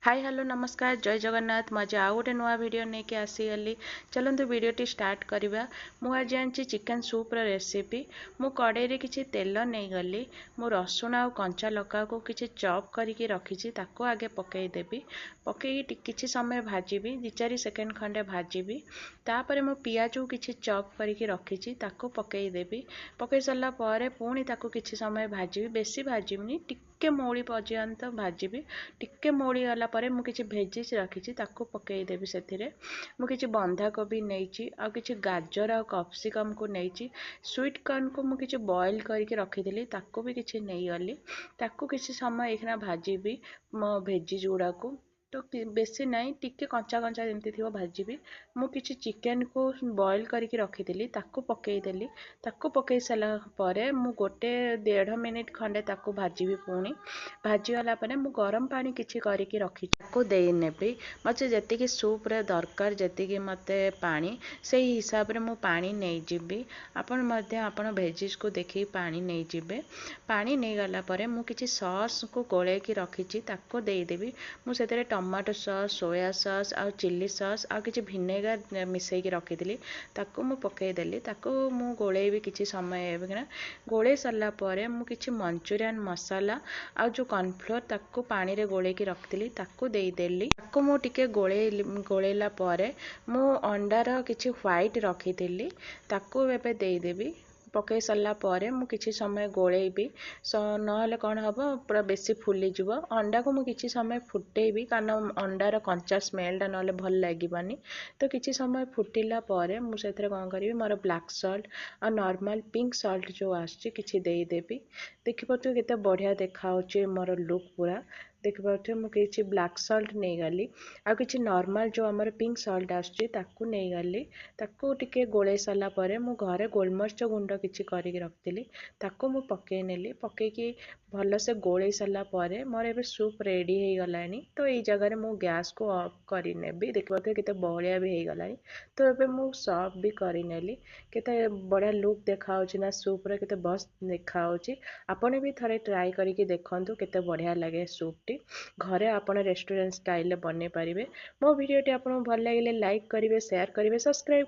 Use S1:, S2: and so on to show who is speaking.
S1: Hi hello नमस्कार जय जगन्नाथ मजे आउ गोटे नुआ वीडियो नहीं आसीगली। चलतु वीडियोटी स्टार्ट करवा। मुझे आज चिकेन सूप्र रेसिपी मु कड़े किसी तेल नहीं गली। मु रसुण आ कंचा लका को किसी चॉप करके रखी ताको आगे पकईदेवी। पकई किसी समय भाजबी 2-4 सेकेंड खंडे भाजबी। तापर मु पियाज को किसी चॉप करके रखी ताको पकईदेवी। पकई सारा पर पुणी ताको किसी समय भाजबी। बेसी भाजबनी टिके मौली पर्यंत भाजबी। टिके मौली गला परे मु किछि भेजिस रखी ताको पकईदेवी। से मुझे बंधाकोबी नहीं आ किछि गाजर आ कैप्सिकम को नहीं। स्वीट कॉर्न को मुझे किछि बॉयल करके रखी ताको भी किछि नहीं गली। ताको किछि समय एखना भाजबी मो भेजिज गुड़ा को। तो बेसी नाई टिके कंचा कंचा जमती थी भाजबी। मु किछि चिकेन को बॉयल करके रखी ताको पकईदेली। ताको पकई सारा परे मु गोटे 1.5 मिनिट खंडे ताको भाजबी। पुणी भाजीगला परे मु गरम पानी किछि करके रखी ताको देई नेबी। मते जेतिकी सूप रे दरकार जेतिकी मते पानी से हिसाब रे मु पानी नहीं जिबी। आपण मध्य आपण भेजिस को देखि पानी नहीं जिबे। पानी नहीं गला परे मु किछि सॉस को गोळे की रखी ताको देई देबी। मु सेतरे टमाटो सॉस सोया सॉस आ चिल्ली सॉस आ किछि विनेगर मिसई की रखी दिली। ताको मु पकई देली। ताको मु गोळे भी किछि समय एबेना गोळे सरला परे मु किछि मंचूरियन मसाला आ जो कॉर्नफ्लोर ताको पानी रे गोळे की रखिली ताको देई देली। ताको मु टिके गोळेला परे मु अंडार किछि व्हाइट रखिली ताको एबे देई देबी। पकई सारा परे मु किछि समय गोळेबी। नहले कौन हम पूरा बेसी फुली जीव। अंडा को मु किछि समय फुटेबी कारण अंडार कंचा स्मेल टा नहले भल लागिबानी। तो किछि समय फुटिला परे मु सेथरे कौन करिवि मोर ब्लैक सॉल्ट और नॉर्मल पिंक सॉल्ट जो आछि किछि देई देबी। देखि पतु केते बढ़िया देखा होछि मोर लुक पूरा। देखि पतु मु किछि ब्लैक सॉल्ट नहीं गली आ किछि नॉर्मल जो हमर पिंक सॉल्ट आछि ताकू नहीं गली। ताकू टिके गोळे साला परे मु घरे गोलमरिच गुंड किछि करके रखतिली ताकू मु पकई नेली। पकई की भल से गोळे साला परे मोर एबे सूप रेडी हे गलानी। तो एई जगह रे मु गैस को ऑफ करि नेबी। देखि पतु केते बहलिया भी हे गलानी। तो एबे मु सर्व भी करि नेली। केते बढ़िया लुक देखा होछि ना सूप रे केते बस देखा होछि। आपण भी थरे ट्राई करके देखंतु केते बढ़िया लागे सूप टी। घरे आपण रेस्टोरेंट स्टाइल बने पारिबे। मो वीडियो टी आपन भल लागिले लाइक करिवे शेयर करिवे सब्सक्राइब